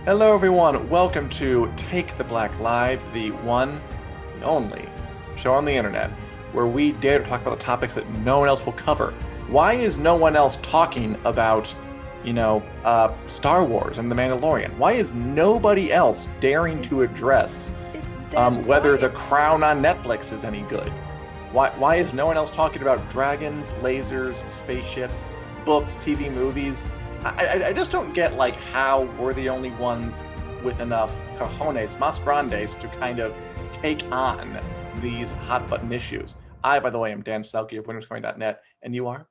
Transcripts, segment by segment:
Hello everyone, welcome to Take the Black Live, the one, the only show on the internet where we dare to talk about the topics that no one else will cover. Why is no one else talking about, Star Wars and The Mandalorian? Why is nobody else daring to address whether The Crown on Netflix is any good? Why is no one else talking about dragons, lasers, spaceships, books, TV, movies? I just don't get how we're the only ones with enough cojones, mas grandes, to kind of take on these hot button issues. I, by the way, am Dan Selcke of winnerscoin.net, and you are?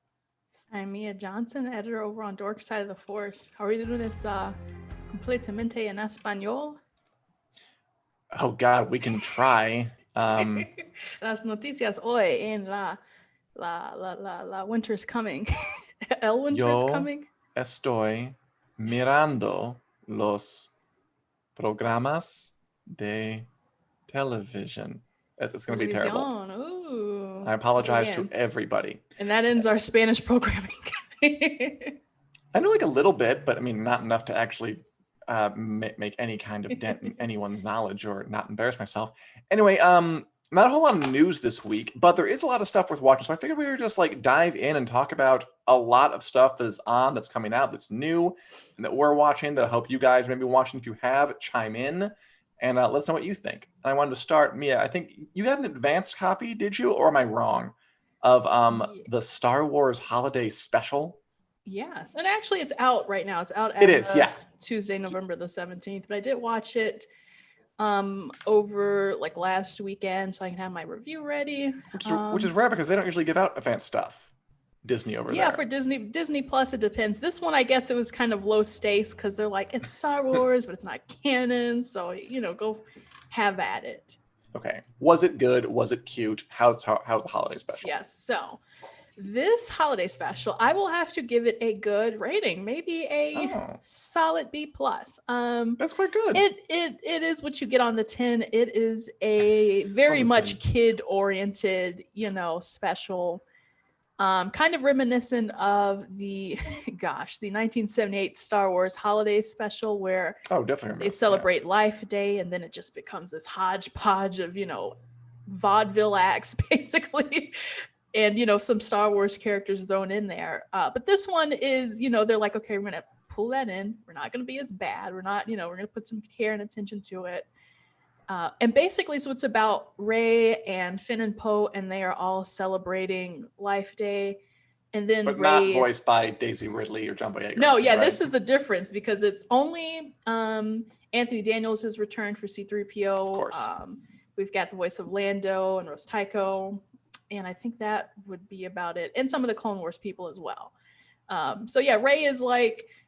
I'm Mia Johnson, editor over on Dork Side of the Force. How are you doing this completamente en español? Oh God, we can try. Las noticias hoy en la winter's coming. El winter is coming. Estoy mirando los programas de television. It's going to be terrible. Ooh. I apologize to everybody. And that ends our Spanish programming. I know a little bit, but I mean, not enough to actually make any kind of dent in anyone's knowledge or not embarrass myself. Anyway, not a whole lot of news this week, but there is a lot of stuff worth watching. So I figured we would just dive in and talk about a lot of stuff that is on, that's coming out, that's new, and that we're watching, that I hope you guys may be watching. If you have, chime in and let us know what you think. And I wanted to start, Mia, I think you got an advanced copy, did you? Or am I wrong? Of the Star Wars Holiday Special? Yes, and actually it's out right now. It's out as of Tuesday, November the 17th, but I did watch it over last weekend so I can have my review ready. Which is rare because they don't usually give out advanced stuff. Disney over there. Yeah, for Disney Plus, it depends. This one, I guess it was kind of low stakes because they're it's Star Wars, but it's not canon. So, go have at it. Okay. Was it good? Was it cute? How's the holiday special? Yes. So this holiday special, I will have to give it a good rating, maybe a solid B+. That's quite good. It is what you get on the tin. It is a very much kid-oriented, special. Kind of reminiscent of the 1978 Star Wars holiday special where definitely they celebrate Life Day, and then it just becomes this hodgepodge of vaudeville acts basically, and some Star Wars characters thrown in there. But this one is they're okay, we're gonna pull that in. We're not gonna be as bad. We're not we're gonna put some care and attention to it. And basically, so it's about Rey and Finn and Poe, and they are all celebrating Life Day. And then but not voiced by Daisy Ridley or John Boyega. No, yeah, right? This is the difference because it's only Anthony Daniels has returned for C-3PO. Of course. We've got the voice of Lando and Rose Tycho, and I think that would be about it. And some of the Clone Wars people as well. So yeah, Rey is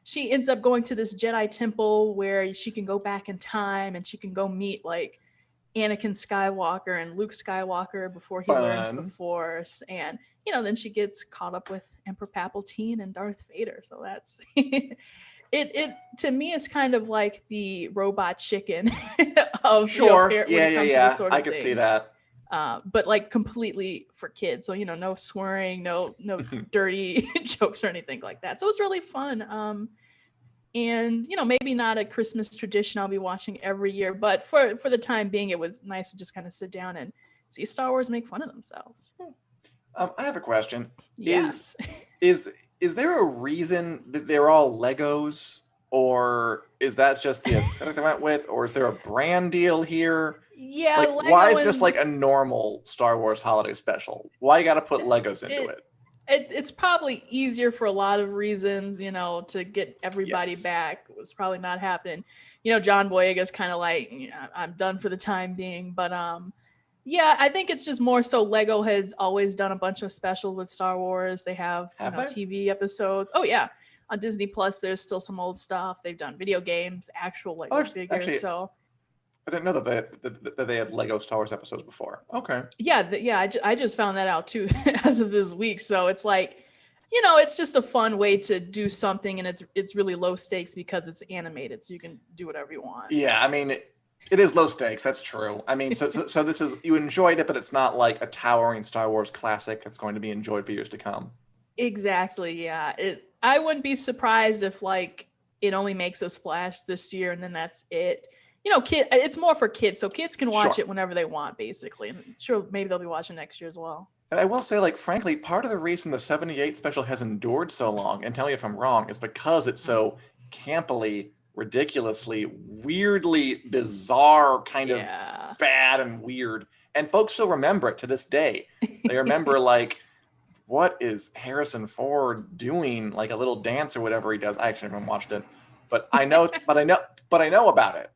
she ends up going to this Jedi temple where she can go back in time and she can go meet Anakin Skywalker and Luke Skywalker before he learns the Force. And, then she gets caught up with Emperor Palpatine and Darth Vader. So that's it to me is kind of like the robot chicken of yeah. I could see that. But completely for kids. So, no swearing, no dirty jokes or anything like that. So it was really fun. And, maybe not a Christmas tradition I'll be watching every year, but for the time being, it was nice to just kind of sit down and see Star Wars make fun of themselves. I have a question. Yes. Is there a reason that they're all Legos, or is that just the aesthetic they went with, or is there a brand deal here? Yeah. Why is this a normal Star Wars holiday special? Why you got to put Legos into it? It's probably easier for a lot of reasons, to get everybody back. It was probably not happening. John Boyega's kind of I'm done for the time being. But yeah, I think it's just more so Lego has always done a bunch of specials with Star Wars. They have TV episodes. Oh, yeah. On Disney Plus, there's still some old stuff. They've done video games, actual Lego figures. Actually, so I didn't know that they had Lego Star Wars episodes before. Okay. Yeah, I just found that out too as of this week. So it's it's just a fun way to do something, and it's really low stakes because it's animated, so you can do whatever you want. Yeah, I mean, it is low stakes. That's true. I mean, so this is, you enjoyed it, but it's not like a towering Star Wars classic that's going to be enjoyed for years to come. Exactly. Yeah. I wouldn't be surprised if it only makes a splash this year and then that's it. It's more for kids, so kids can watch it whenever they want, basically. And sure, maybe they'll be watching next year as well. And I will say, like, frankly, part of the reason the 78 special has endured so long, and tell me if I'm wrong, is because it's so campily, ridiculously, weirdly bizarre, kind of bad and weird. And folks still remember it to this day. They remember, like, what is Harrison Ford doing? Like a little dance or whatever he does. I actually haven't watched it, but I know about it.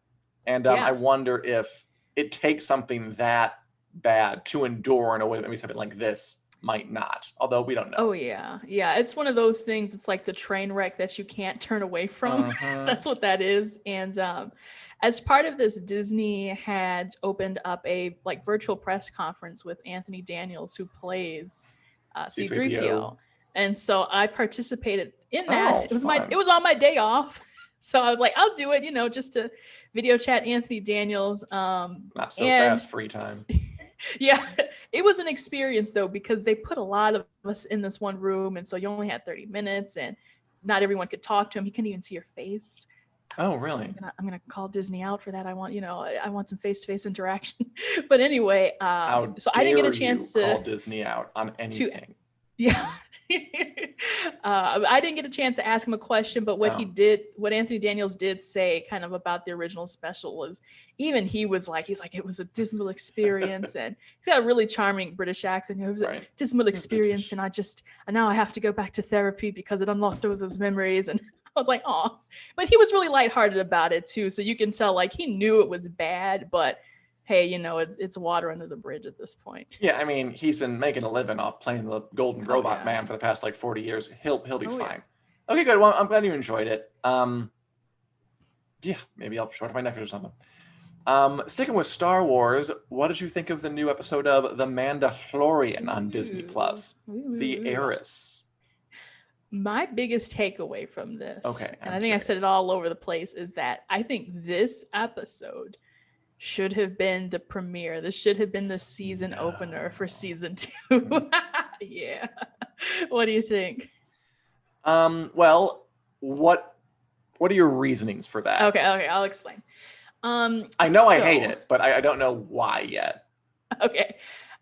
And I wonder if it takes something that bad to endure in a way that maybe something like this might not, although we don't know. Oh yeah, it's one of those things. It's like the train wreck that you can't turn away from. That's what that is. And as part of this, Disney had opened up a like virtual press conference with Anthony Daniels, who plays C-3PO, and so I participated in that. It was on my day off. So I was like, I'll do it, just to video chat Anthony Daniels. Not so fast free time. Yeah, it was an experience though, because they put a lot of us in this one room. And so you only had 30 minutes and not everyone could talk to him. He couldn't even see your face. Oh, really? I'm gonna call Disney out for that. I want some face-to-face interaction. But anyway, so I didn't get a chance to call Disney out on anything. I didn't get a chance to ask him a question, but what Anthony Daniels did say kind of about the original special was, even he's like, it was a dismal experience. And he's got a really charming British accent. It was a dismal experience. And now I have to go back to therapy because it unlocked all those memories. And I was like, oh, but he was really lighthearted about it too. So you can tell like he knew it was bad, but hey, it's water under the bridge at this point. Yeah, I mean, he's been making a living off playing the Golden Robot Man for the past like 40 years. He'll be fine. Yeah. Okay, good. Well, I'm glad you enjoyed it. Yeah, maybe I'll show it to my nephew or something. Sticking with Star Wars, what did you think of the new episode of The Mandalorian on Disney Plus? The HEIRESS. My biggest takeaway from this, and I think I've said it all over the place, is that I think this episode should have been the premiere. This should have been the season opener for season 2. Yeah. What do you think? Well, what are your reasonings for that? Okay, I'll explain. I know I hate it, but I don't know why yet. Okay.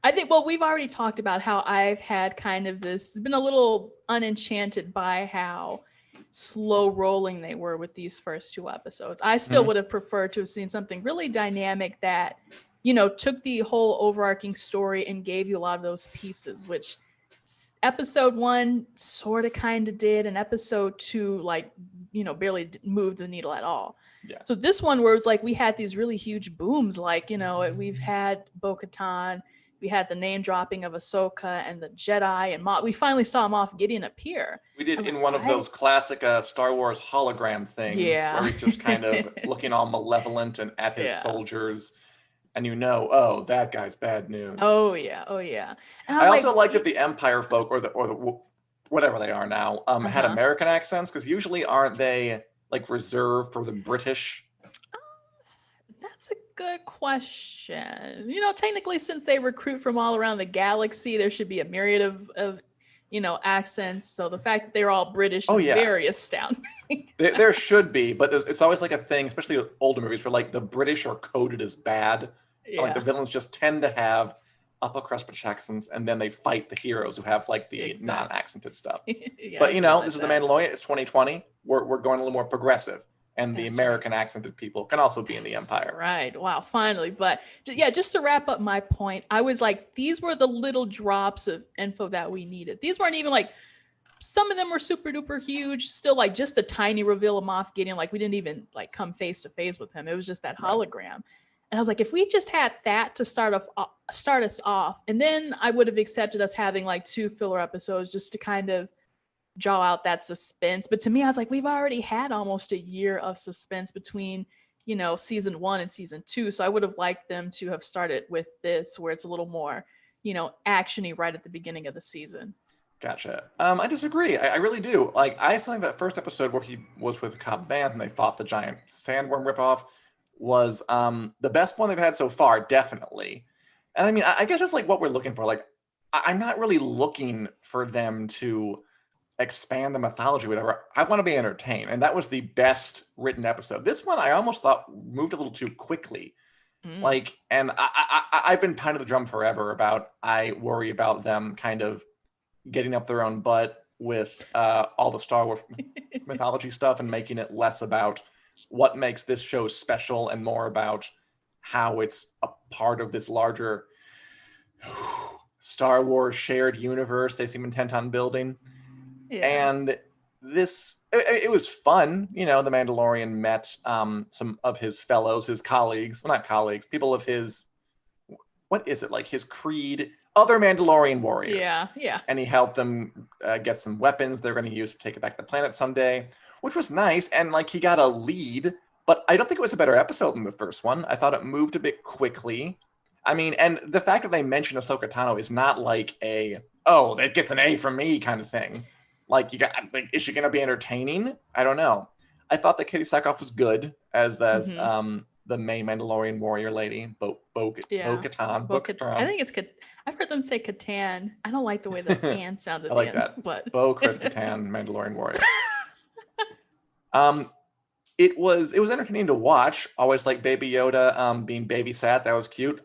I think, we've already talked about how I've had kind of been a little unenchanted by how slow rolling they were with these first 2 episodes. I still would have preferred to have seen something really dynamic that, took the whole overarching story and gave you a lot of those pieces, which episode 1 sort of kind of did, and episode 2 barely moved the needle at all. Yeah. So this one where it's like we had these really huge booms, like, we've had Bo-Katan, we had the name dropping of Ahsoka and the Jedi, and we finally saw Moff Gideon appear. We did in one of those classic Star Wars hologram things, where he's just kind of looking all malevolent and at his soldiers, and oh, that guy's bad news. Oh yeah. And I also like that the Empire folk or the whatever they are now had American accents, because usually aren't they like reserved for the British? That's a good question. Technically, since they recruit from all around the galaxy, there should be a myriad of accents. So the fact that they're all British is very astounding. there should be, but it's always like a thing, especially with older movies, where like the British are coded as bad. Yeah. Like the villains just tend to have upper crust British accents, and then they fight the heroes who have like the non-accented stuff. But this is The Mandalorian. It's 2020. We're going a little more progressive. And the American accented people can also be in the Empire. Right. Wow. Finally. But yeah, just to wrap up my point, I was like, these were the little drops of info that we needed. These weren't even like, some of them were super duper huge, still like just the tiny reveal of Moff Gideon. Like we didn't even like come face to face with him. It was just that hologram. And I was like, if we just had that to start us off, and then I would have accepted us having like 2 filler episodes just to kind of draw out that suspense. But to me, I was like, we've already had almost a year of suspense between, season 1 and season 2. So I would have liked them to have started with this, where it's a little more, actiony right at the beginning of the season. Gotcha. I disagree. I really do. Like, I think that first episode where he was with Cobb Vanth and they fought the giant sandworm ripoff was the best one they've had so far, definitely. And I mean, I guess that's like what we're looking for. Like, I'm not really looking for them to expand the mythology, whatever. I want to be entertained, and that was the best written episode. This one I almost thought moved a little too quickly. Mm. Like, and I've been pounding the drum forever about I worry about them kind of getting up their own butt with all the Star Wars mythology stuff and making it less about what makes this show special and more about how it's a part of this larger Star Wars shared universe they seem intent on building. Yeah. And this, it was fun. You know, the Mandalorian met some of his fellows, his colleagues, well, not colleagues, people of his, what is it, like his creed, other Mandalorian warriors. Yeah, yeah. And he helped them get some weapons they're going to use to take it back to the planet someday, which was nice. And like he got a lead, but I don't think it was a better episode than the first one. I thought it moved a bit quickly. I mean, and the fact that they mentioned Ahsoka Tano is not like a, oh, that gets an A from me kind of thing. Like, you got, like, is she going to be entertaining? I don't know. I thought that Katie Sackhoff was good as the main Mandalorian warrior lady, Bo-Katan. I think it's I've heard them say Katan. I don't like the way the "and" sounds at I like the end, that. but Bo-Chris Katan, Mandalorian warrior. It was entertaining to watch. Always like Baby Yoda being babysat. That was cute.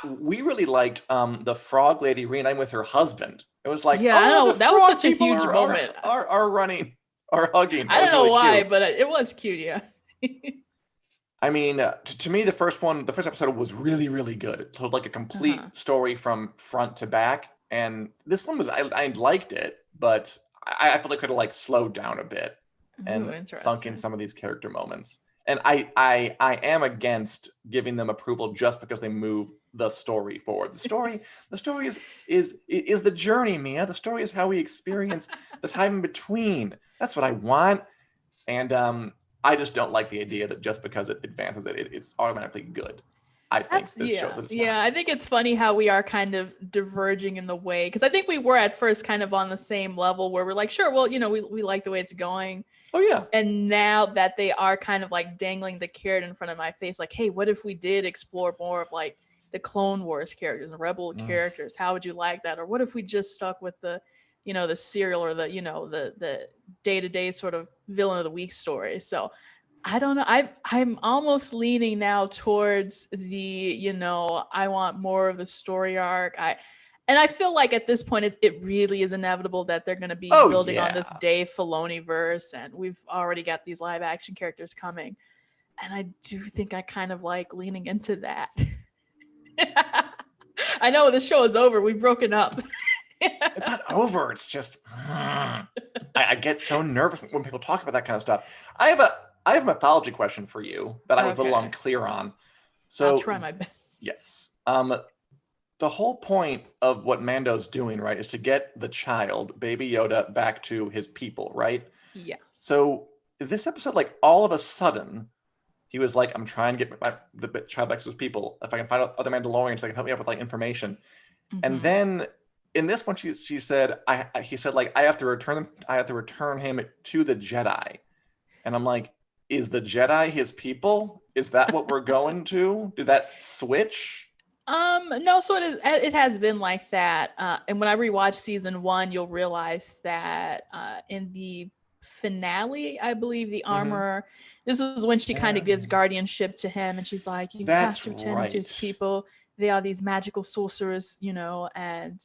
We really liked the frog lady reuniting with her husband. It was like, yeah, I know that was such a people huge moment. Are running, are hugging. I don't know really why, cute. but it was cute. Yeah. I mean, to me, the first episode was really, really good. It told like a complete story from front to back, and this one was I liked it, but I felt it could have like slowed down a bit and sunk in some of these character moments. And I am against giving them approval just because they move the story forward. The story is the journey, Mia. The story is how we experience the time in between. That's what I want. And I just don't like the idea that just because it advances it's automatically good. I think this shows that it's not. Yeah, I think it's funny how we are kind of diverging in the way, because I think we were at first kind of on the same level where we're like, sure, well, you know, we like the way it's going. Oh yeah. And now that they are kind of like dangling the carrot in front of my face, like, hey, what if we did explore more of like the Clone Wars characters and Rebel characters? How would you like that? Or what if we just stuck with the, you know, the serial or the, you know, the day-to-day sort of villain of the week story? So I don't know. I'm almost leaning now towards the, you know, I want more of the story arc. And I feel like at this point, it really is inevitable that they're going to be building on this Dave Filoni verse, and we've already got these live action characters coming. And I do think I kind of like leaning into that. I know the show is over. We've broken up. It's not over. It's just I get so nervous when people talk about that kind of stuff. I have a mythology question for you that I was a little unclear on. So I'll try my best. Yes. The whole point of what Mando's doing, right, is to get the child, Baby Yoda, back to his people, right? Yeah. So this episode, like, all of a sudden, he was like, I'm trying to get the child back to his people. If I can find out other Mandalorians that can help me out with, like, information. And then in this one, he said, he said, like, I have to return him to the Jedi. And I'm like, is the Jedi his people? Is that what we're going to? Did that switch? No, so it has been like that. And when I rewatch season 1, you'll realize that in the finale, I believe the armor, this is when she kind of gives guardianship to him, and she's like, you have to return to his people. They are these magical sorcerers, you know, and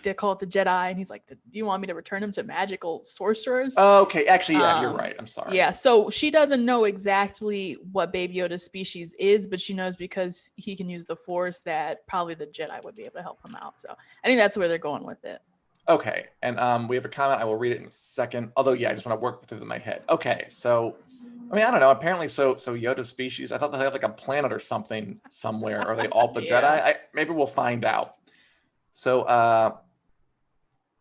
they're called the Jedi. And he's like, you want me to return them to magical sorcerers? Okay, actually, yeah, you're right. I'm sorry. Yeah, so she doesn't know exactly what Baby Yoda's species is, but she knows because he can use the Force that probably the Jedi would be able to help him out. So I think that's where they're going with it. Okay, and we have a comment. I will read it in a second. Although, yeah, I just want to work with it in my head. Okay, so, I mean, I don't know. Apparently, so Yoda's species, I thought they had like a planet or something somewhere. Are they all the Jedi? Maybe we'll find out. So,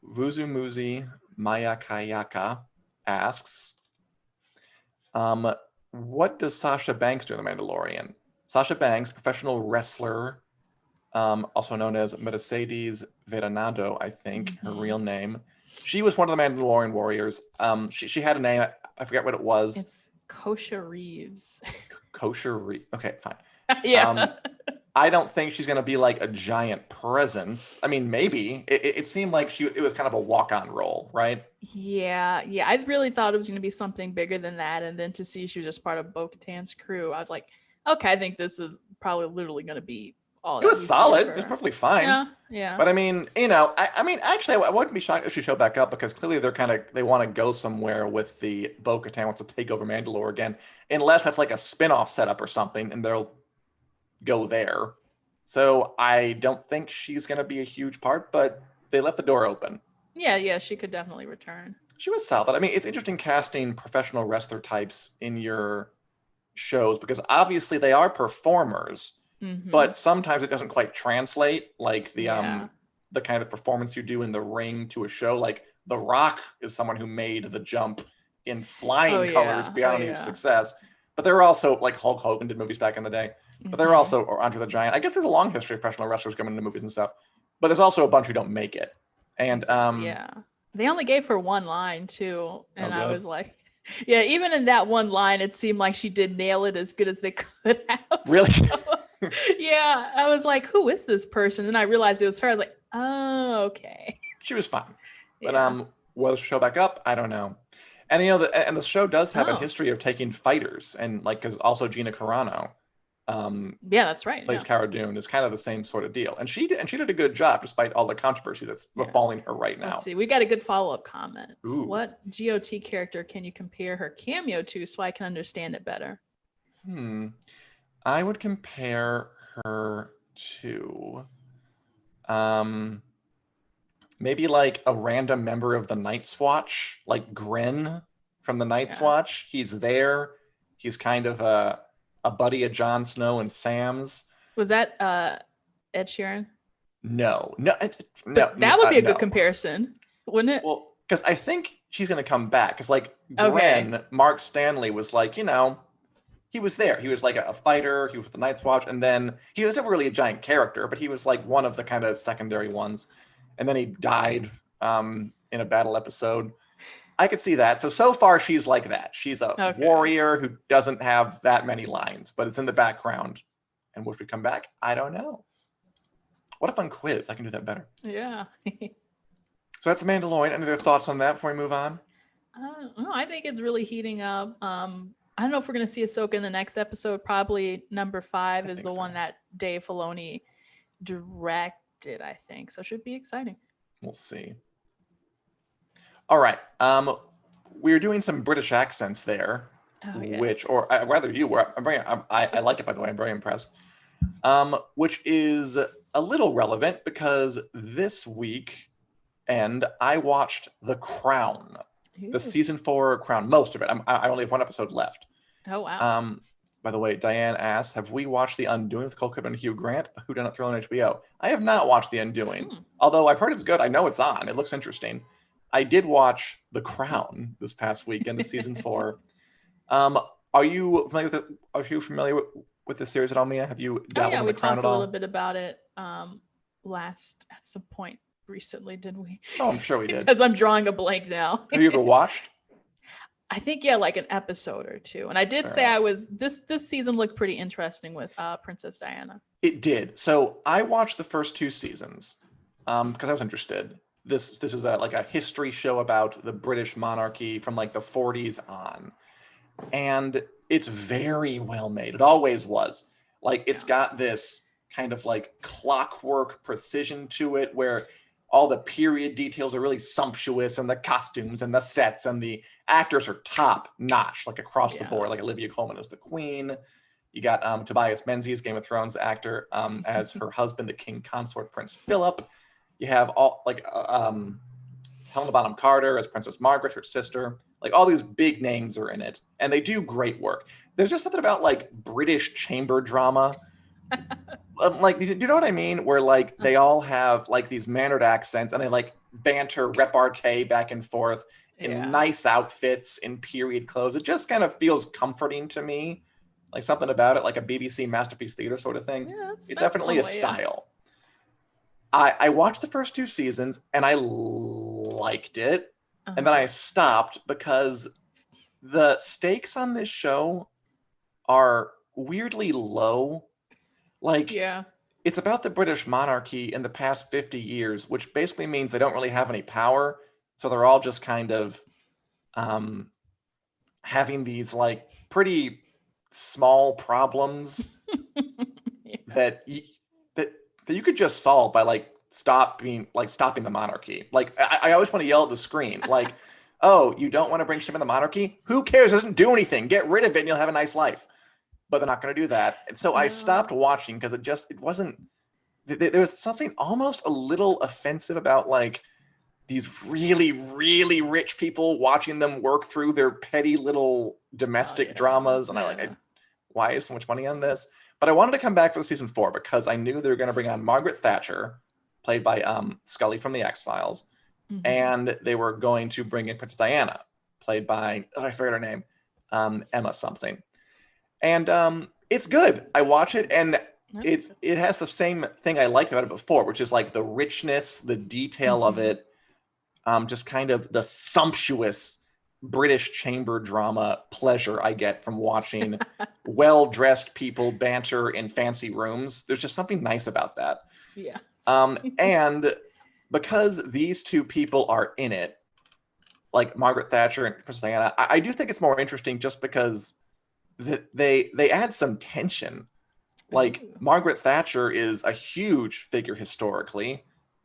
Vuzumuzi Mayakayaka asks, what does Sasha Banks do in The Mandalorian? Sasha Banks, professional wrestler, also known as Mercedes Veranado, I think, her real name. She was one of the Mandalorian warriors. She had a name. I forget what it was. It's Kosha Reeves. Kosha Reeves. Okay, fine. Yeah. I don't think she's going to be like a giant presence. I mean, maybe. It seemed like it was kind of a walk-on role, right? Yeah, yeah. I really thought it was going to be something bigger than that, and then to see she was just part of Bo-Katan's crew, I was like, okay, I think this is probably literally going to be all It that was we see of solid. It was her. perfectly fine. Yeah, yeah. But I mean, I mean, actually, I wouldn't be shocked if she showed back up because clearly they want to go somewhere with the Bo-Katan wants to take over Mandalore again, unless that's like a spin-off setup or something, and they'll go there. So I don't think she's going to be a huge part, but they left the door open. Yeah, yeah, she could definitely return. She was solid. I mean, it's interesting casting professional wrestler types in your shows because obviously they are performers, Mm-hmm. but sometimes it doesn't quite translate like Yeah. the kind of performance you do in the ring to a show. Like The Rock is someone who made the jump in Oh flying colors yeah. Oh beyond huge yeah. success. But there were also like Hulk Hogan did movies back in the day. But there were Mm-hmm. also or Andre the Giant. I guess there's a long history of professional wrestlers coming into movies and stuff. But there's also a bunch who don't make it. And Exactly. Yeah. They only gave her one line too, and how's I that? was like, yeah, even in that one line, it seemed like she did nail it as good as they could have. Really? So, yeah, I was like, who is this person? And I realized it was her. I was like, oh, okay. She was fine. But Yeah. will she show back up? I don't know. And and the show does have a Oh, history of taking fighters, and like because also Gina Carano yeah, that's right. plays Yeah. Cara Dune is kind of the same sort of deal, and she did a good job despite all the controversy that's Yeah. befalling her right Let's now. see. We got a good follow up comment. Ooh, What GOT character can you compare her cameo to so I can understand it better? I would compare her to um maybe like a random member of the Night's Watch, like Grin from the Night's Yeah. Watch. He's there. He's kind of a buddy of Jon Snow and Sam's. Was that Ed Sheeran? No, no, no, But that would be a good no. comparison, wouldn't it? Well, because I think she's gonna come back. Because like Okay. Gren, Mark Stanley was like, he was there. He was like a fighter. He was with the Night's Watch, and then he was never really a giant character, but he was like one of the kind of secondary ones. And then he died in a battle episode. I could see that. So far she's like that. She's a Okay. warrior who doesn't have that many lines, but it's in the background. And will she come back? I don't know. What a fun quiz. I can do that better. Yeah. So that's The Mandalorian. Any other thoughts on that before we move on? No, I think it's really heating up. I don't know if we're gonna see Ahsoka in the next episode. Probably number I 5 is think the so. one that Dave Filoni directed, I think. So it should be exciting. We'll see. All right. We're doing some British accents there, Oh yeah. which, or rather you were. I like it, by the way. I'm very impressed. Which is a little relevant because this week, and I watched The Crown, the Ooh. season 4 Crown, most of it. I only have one episode left. Oh wow. By the way, Diane asked, "Have we watched The Undoing with Cole Kidman and Hugh Grant? A whodunit thriller on HBO?" I have not watched The Undoing, Hmm. although I've heard it's good. I know it's on. It looks interesting. I did watch The Crown this past weekend, the season 4. Are you familiar with it? Are you familiar with this series at all, Mia? Have you Oh dabbled yeah, in we The Crown talked at a little all? bit about it last at some point recently, didn't we? Oh, I'm sure we did. Because I'm drawing a blank now. Have you ever watched? I think yeah, like an episode or two. And I did Fair say I enough. was this season looked pretty interesting with Princess Diana. It did. So I watched the first 2 seasons because I was interested. This is like a history show about the British monarchy from like the 40s on, and it's very well made. It always was. Like it's Yeah. got this kind of like clockwork precision to it, where all the period details are really sumptuous, and the costumes and the sets and the actors are top notch, like across the Yeah. board. Like Olivia Colman as the Queen. You got Tobias Menzies, Game of Thrones actor, as her husband, the King Consort Prince Philip. You have all like Helena Bonham Carter as Princess Margaret, her sister. Like all these big names are in it, and they do great work. There's just something about like British chamber drama, like you know what I mean, where like they all have like these mannered accents, and they like banter, repartee back and forth in Yeah. nice outfits in period clothes. It just kind of feels comforting to me, like something about it, like a BBC masterpiece theater sort of thing. Yeah, It's that's definitely one a way, yeah. style. I watched the first 2 seasons and I liked it, and then I stopped because the stakes on this show are weirdly low. Like, Yeah. it's about the British monarchy in the past 50 years, which basically means they don't really have any power. So they're all just kind of um, having these like pretty small problems Yeah. that that that you could just solve by like stopping the monarchy. Like I always want to yell at the screen, like, "Oh, you don't want to bring shame in the monarchy? Who cares? It doesn't do anything. Get rid of it, and you'll have a nice life." But they're not going to do that, and so I stopped No. watching because it wasn't. There was something almost a little offensive about like these really, really rich people watching them work through their petty little Oh domestic yeah. dramas, and Yeah. why is so much money on this? But I wanted to come back for the season 4 because I knew they were going to bring on Margaret Thatcher, played by Scully from the X Files, Hmm. and they were going to bring in Princess Diana, played by I forget her name, Emma something, and it's good. I watch it and it has the same thing I liked about it before, which is like the richness, the detail of Hmm. it, just kind of the sumptuous British chamber drama pleasure I get from watching well-dressed people banter in fancy rooms. There's just something nice about that. Yeah. And because these two people are in it, like Margaret Thatcher and Princess Diana, I do think it's more interesting just because they add some tension. Like Ooh. Margaret Thatcher is a huge figure historically,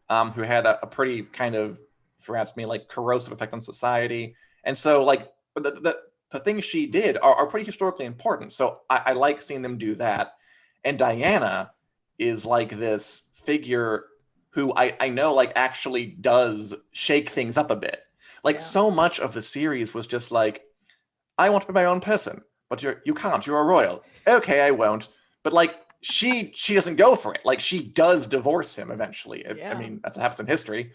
who had a pretty kind of, if you ask me, like corrosive effect on society. And so like the things she did are pretty historically important. So I like seeing them do that. And Diana is like this figure who I know like actually does shake things up a bit. Like Yeah. so much of the series was just like, I want to be my own person, but you can't. You're a royal. Okay, I won't. But like she doesn't go for it. Like she does divorce him eventually. I Yeah. mean, that's what happens in history.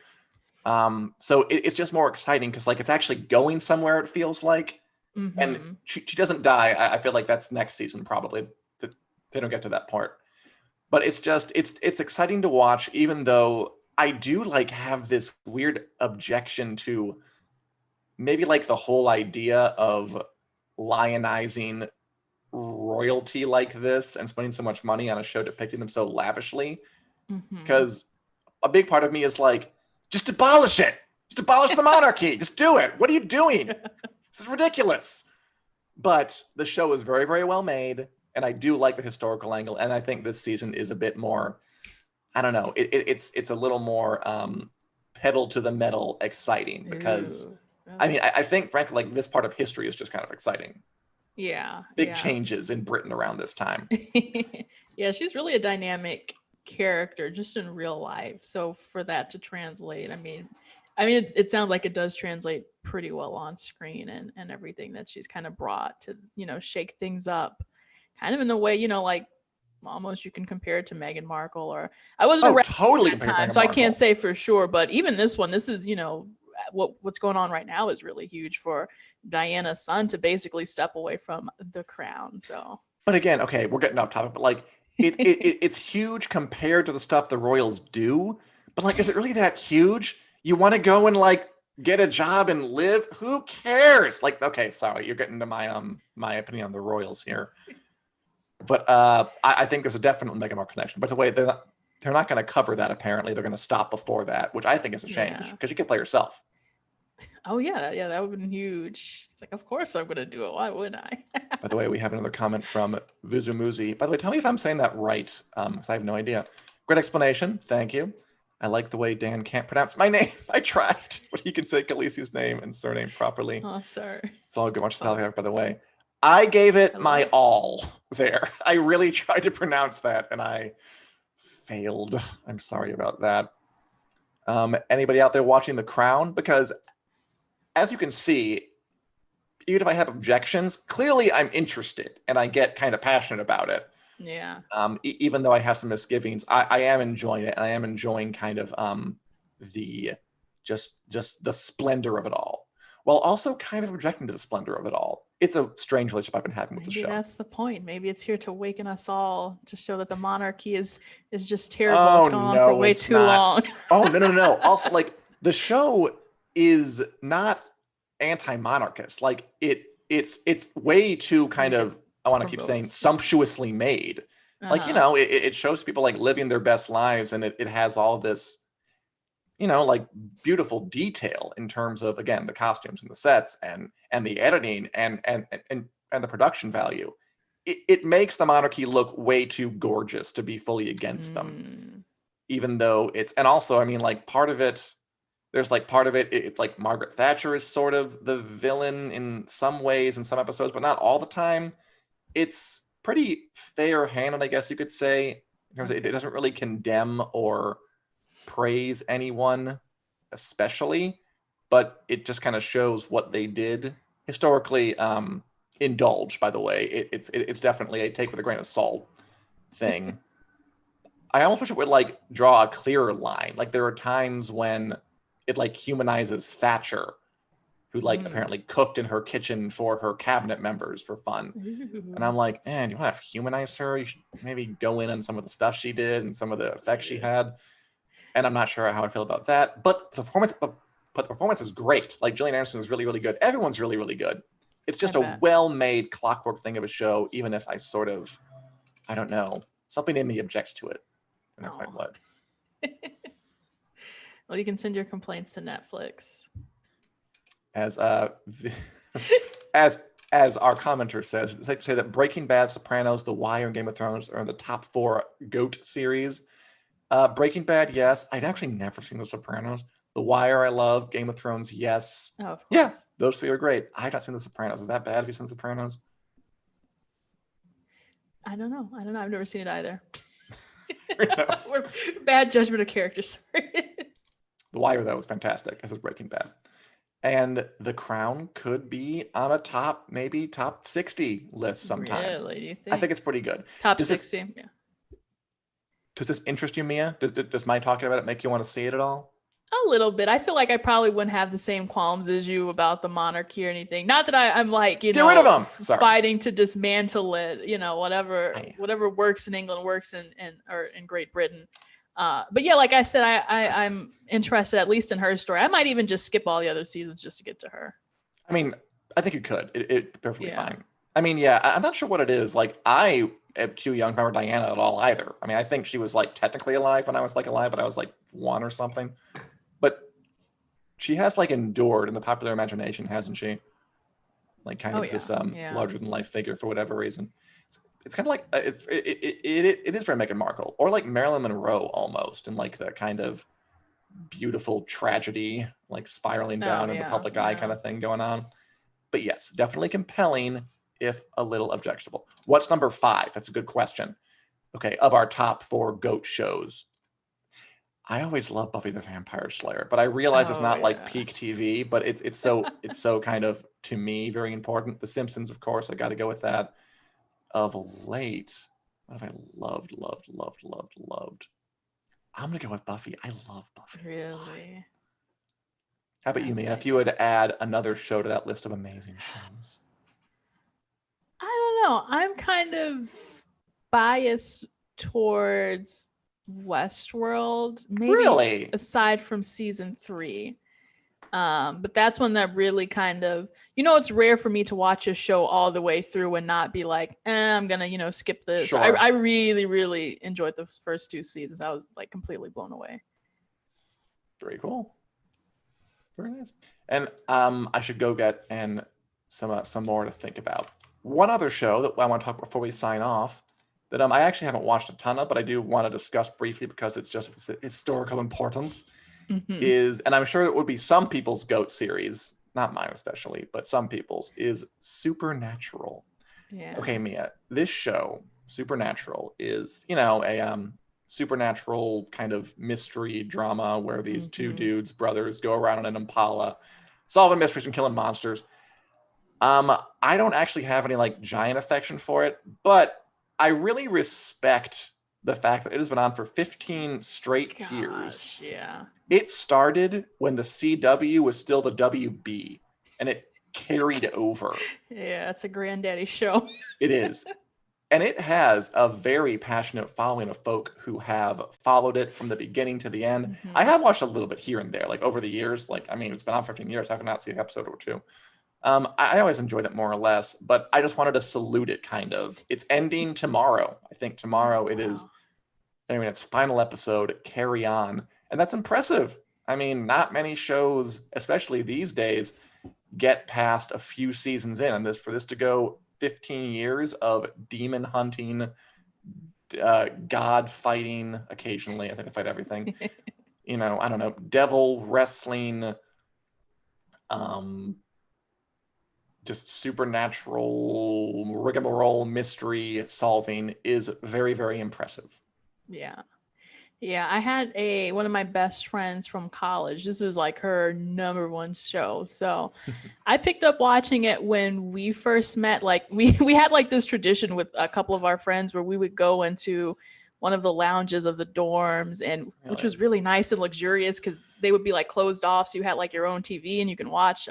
So it's just more exciting because like it's actually going somewhere. It feels like, and Hmm. she doesn't die. I feel like that's next season probably. They don't get to that part. But it's just it's exciting to watch, even though I do like have this weird objection to maybe like the whole idea of lionizing royalty like this and spending so much money on a show depicting them so lavishly. Hmm. Because a big part of me is like, just abolish it. Just abolish the monarchy. Just do it. What are you doing? This is ridiculous. But the show is very, very well made. And I do like the historical angle. And I think this season is a bit more, I don't know, it's a little more pedal to the metal exciting because Ooh. I That's mean, I think frankly, like this part of history is just kind of exciting. yeah. Big Yeah. changes in Britain around this time. Yeah, she's really a dynamic character just in real life. So for that to translate, I mean it sounds like it does translate pretty well on screen and everything that she's kind of brought to, shake things up kind of in a way, like almost you can compare it to Meghan Markle or I wasn't Oh, around totally that compared to time, Meghan so I can't Markle. say for sure, but even this one, this is, what's going on right now is really huge for Diana's son to basically step away from the crown. So But again, okay, we're getting off topic, but like it's huge compared to the stuff the Royals do. But like, is it really that huge? You want to go and like get a job and live? Who cares? Like, okay, sorry, you're getting to my opinion on the Royals here. But I think there's a definite Meghan Markle connection. But the way they're not going to cover that apparently. They're going to stop before that, which I think is a shame yeah. because you can play yourself. Oh yeah, yeah, that would have been huge. It's like, of course I'm gonna do it. Why wouldn't I? By the way, we have another comment from Vizumuzi. By the way, tell me if I'm saying that right, because I have no idea. Great explanation. Thank you. I like the way Dan can't pronounce my name. I tried, but he can say Khaleesi's name and surname properly. Oh, sorry. It's all good. Watch Oh, the by the way. I gave it my hello. all there. I really tried to pronounce that, and I failed. I'm sorry about that. Anybody out there watching The Crown? Because as you can see, even if I have objections, clearly I'm interested and I get kind of passionate about it. Yeah. Even though I have some misgivings, I am enjoying it, and I am enjoying kind of the just the splendor of it all, while also kind of objecting to the splendor of it all. It's a strange relationship I've been having with the Maybe show. that's the point. Maybe it's here to awaken us all to show that the monarchy is just terrible. It's Oh gone on for no, way it's too not. long. Oh no. Also, like the show is not anti-monarchist. Like it's way too kind Yeah. of, I want to keep saying, Promotes. Yeah. sumptuously made. Like, you Uh-huh. know, it shows people like living their best lives, and it has all this, you know, like beautiful detail in terms of, again, the costumes and the sets and the editing and the production value. It makes the monarchy look way too gorgeous to be fully against them, Mm. even though it's, and also, I mean, like part of it, there's like part of it, it's like Margaret Thatcher is sort of the villain in some ways in some episodes, but not all the time. It's pretty fair-handed, I guess you could say. In terms of it doesn't really condemn or praise anyone, especially, but it just kind of shows what they did historically. Indulge, by the way, it's definitely a take with a grain of salt thing. I almost wish it would like draw a clearer line. Like there are times when it like humanizes Thatcher, who like Mm. apparently cooked in her kitchen for her cabinet members for fun. And I'm like, man, you want to humanize her? You should maybe go in on some of the stuff she did and some of the effects she had. And I'm not sure how I feel about that. But the performance is great. Like Gillian Anderson is really, really good. Everyone's really, really good. It's just a bet. well-made clockwork thing of a show, even if I sort of, I don't know, something in me objects to it. I don't know quite what. Well, you can send your complaints to Netflix. As as our commenter says, it's safe to say that Breaking Bad, Sopranos, The Wire, and Game of Thrones are in the top 4 GOAT series. Breaking Bad, yes. I'd actually never seen The Sopranos. The Wire, I love. Game of Thrones, yes. Oh, of course. Yeah, those 3 are great. I've not seen The Sopranos. Is that bad? Have you seen The Sopranos? I don't know. I've never seen it either. Enough. We're bad judgment of character. Sorry. The Wire, though, is fantastic, as is Breaking Bad. And The Crown could be on a top, maybe top 60 list sometime. Really? You think? I think it's pretty good. Top 60. Yeah. Does this interest you, Mia? Does my talking about it make you want to see it at all? A little bit. I feel like I probably wouldn't have the same qualms as you about the monarchy or anything. Not that I'm like, Get rid of them. Sorry. Fighting to dismantle it. Whatever works in England works in Great Britain. But yeah, like I said, I'm interested at least in her story. I might even just skip all the other seasons just to get to her. I mean, I think you could. It's perfectly fine. I mean, yeah, I'm not sure what it is. Like, I am too young to remember Diana at all either. I mean, I think she was like technically alive when I was like alive, but I was like 1 or something. But she has like endured in the popular imagination, hasn't she? Like kind of this larger than life figure for whatever reason. It's kind of like it is for Meghan Markle or like Marilyn Monroe almost, and like the kind of beautiful tragedy, like spiraling down in the public eye kind of thing going on. But yes, definitely compelling, if a little objectionable. What's number 5? That's a good question. Okay, of our top 4 GOAT shows. I always love Buffy the Vampire Slayer, but I realize it's not like peak TV, but it's so kind of, to me, very important. The Simpsons, of course, I got to go with that. Of late, what have I loved? I'm gonna go with Buffy. I love Buffy. Really? How about you, Mia? If you would add another show to that list of amazing shows. I don't know. I'm kind of biased towards Westworld, maybe Really? aside from season 3. But that's one that really kind of, it's rare for me to watch a show all the way through and not be like, I'm gonna, skip this. Sure. I really, really enjoyed the first 2 seasons. I was like completely blown away. Very cool. Very nice. And I should go get some more to think about. One other show that I want to talk about before we sign off that I actually haven't watched a ton of, but I do want to discuss briefly because it's just historical importance. Is, and I'm sure it would be some people's GOAT series, not mine especially, but some people's, is Supernatural. Yeah. Okay, Mia, this show, Supernatural, is, a supernatural kind of mystery drama where these 2 dudes, brothers, go around in an Impala, solving mysteries and killing monsters. I don't actually have any like giant affection for it, but I really respect the fact that it has been on for 15 straight years. Yeah. It started when the CW was still the WB, and it carried over. Yeah, it's a granddaddy show. It is. And it has a very passionate following of folk who have followed it from the beginning to the end. I have watched a little bit here and there, like over the years. Like, I mean, it's been on for 15 years. I have not seen an episode or 2. I always enjoyed it more or less, but I just wanted to salute it kind of. It's ending tomorrow. I think tomorrow it is, Wow. I mean, its final episode, Carry On. And that's impressive. I mean, not many shows, especially these days, get past a few seasons in. And for this to go 15 years of demon hunting, god fighting occasionally, I think they fight everything. You know, I don't know, devil wrestling, um, just supernatural rigmarole mystery solving is very, very impressive. Yeah. Yeah, I had one of my best friends from college. This is like her number one show. So I picked up watching it when we first met. Like we had like this tradition with a couple of our friends where we would go into one of the lounges of the dorms, and which Really? was really nice and luxurious because they would be like closed off, so you had like your own TV and you can watch.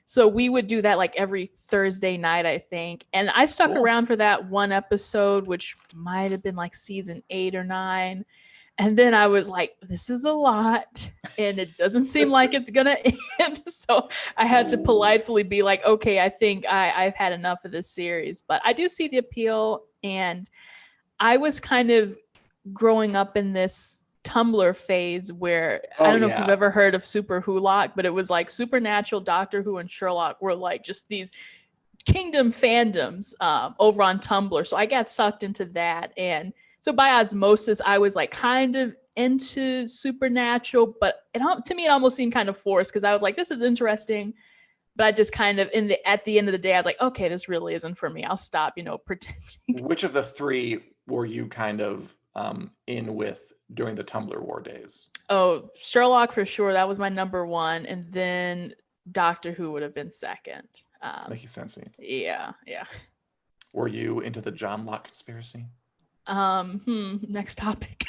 So we would do that like every Thursday night, I think. And I stuck Cool. around for that one episode, which might have been like season 8 or 9. And then I was like, this is a lot and it doesn't seem like it's gonna end. So I had to politely be like, okay, I think I've had enough of this series. But I do see the appeal. And I was kind of growing up in this Tumblr phase where I Oh, don't know if you've yeah. ever heard of Super Wholock, but it was like Supernatural, Doctor Who, and Sherlock were like just these kingdom fandoms over on Tumblr. So I got sucked into that. And so by osmosis, I was like kind of into Supernatural, but to me, it almost seemed kind of forced because I was like, this is interesting. But I just kind of at the end of the day, I was like, okay, this really isn't for me. I'll stop, pretending. Which of the three were you kind of in with during the Tumblr war days? Oh, Sherlock for sure. That was my number one. And then Doctor Who would have been second. Makes sense. Yeah, yeah. Were you into the John Locke conspiracy? Next topic.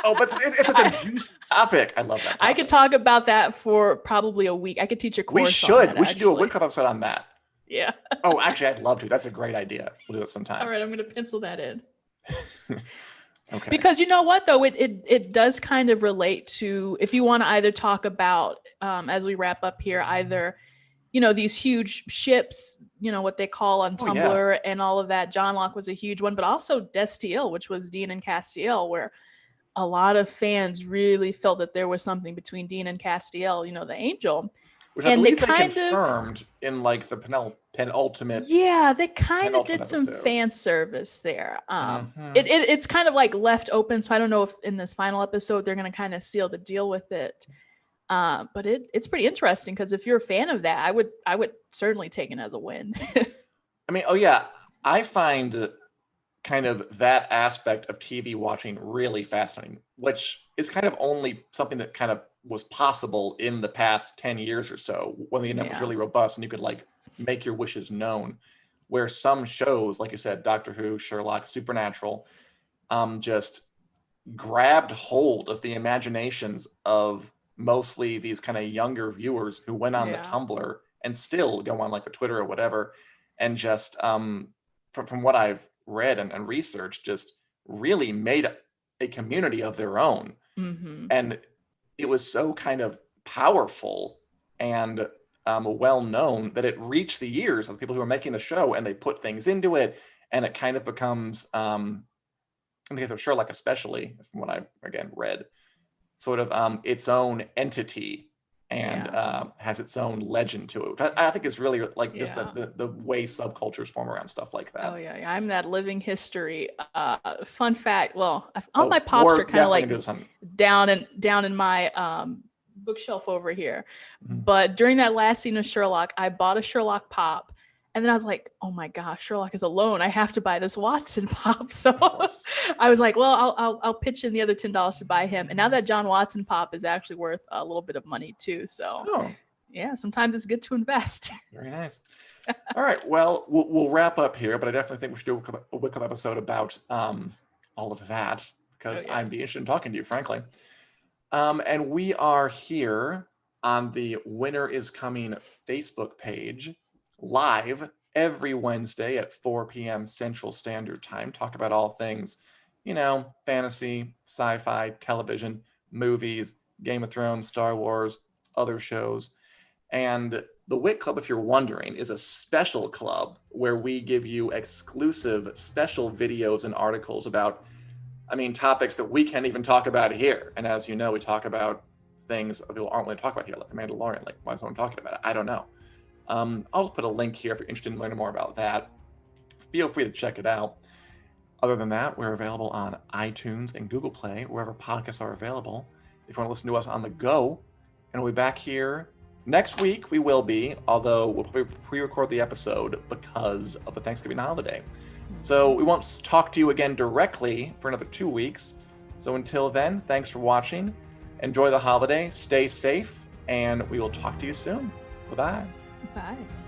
Oh, but it's such a juicy topic. I love that topic. I could talk about that for probably a week. I could teach a course. We should do a WiC CLUB episode on that. Yeah. Oh, actually, I'd love to. That's a great idea. We'll do it sometime. All right, I'm gonna pencil that in. Okay. Because you know what though, it does kind of relate to if you want to either talk about as we wrap up here, either these huge ships, what they call on Tumblr and all of that. John Locke was a huge one, but also Destiel, which was Dean and Castiel, where a lot of fans really felt that there was something between Dean and Castiel, the angel. Which I believe they confirmed in like the penultimate. Yeah, they kind of did some fan service there. It's kind of like left open, so I don't know if in this final episode they're going to kind of seal the deal with it. But it's pretty interesting because if you're a fan of that, I would certainly take it as a win. I mean, oh yeah, I find kind of that aspect of TV watching really fascinating, which is kind of only something that kind of was possible in the past 10 years or so when the internet was really robust and you could like make your wishes known, where some shows, like you said, Doctor Who, Sherlock, Supernatural, just grabbed hold of the imaginations of mostly these kind of younger viewers who went on the Tumblr and still go on like the Twitter or whatever, and just from what I've read and researched, just really made a community of their own. And it was so kind of powerful and well known that it reached the ears of people who are making the show, and they put things into it, and it kind of becomes in the case of Sherlock especially, from what I again read, sort of its own entity and has its own legend to it, which I think is really like just the way subcultures form around stuff like that. Oh yeah, I'm that living history. Fun fact, well, all my pops are kind of like down in my bookshelf over here. But during that last scene of Sherlock, I bought a Sherlock pop. And then I was like, oh my gosh, Sherlock is alone. I have to buy this Watson pop. So I was like, well, I'll pitch in the other $10 to buy him. And now that John Watson pop is actually worth a little bit of money too. So yeah, sometimes it's good to invest. Very nice. All right, well, we'll wrap up here, but I definitely think we should do a WiC CLUB episode about all of that, because I'd be interested in talking to you, frankly. And we are here on the Winter is Coming Facebook page, live every Wednesday at 4 p.m. Central Standard Time. Talk about all things, fantasy, sci-fi, television, movies, Game of Thrones, Star Wars, other shows. And the WiC Club, if you're wondering, is a special club where we give you exclusive special videos and articles about, topics that we can't even talk about here. And as you know, we talk about things that people aren't willing to talk about here, like the Mandalorian. Like, why is someone talking about it? I don't know. I'll just put a link here if you're interested in learning more about that. Feel free to check it out. Other than that, we're available on iTunes and Google Play, wherever podcasts are available. If you want to listen to us on the go, and we'll be back here next week. We will be, although we'll probably pre-record the episode because of the Thanksgiving holiday. So we won't talk to you again directly for another 2 weeks. So until then, thanks for watching. Enjoy the holiday, stay safe, and we will talk to you soon. Bye-bye. Bye.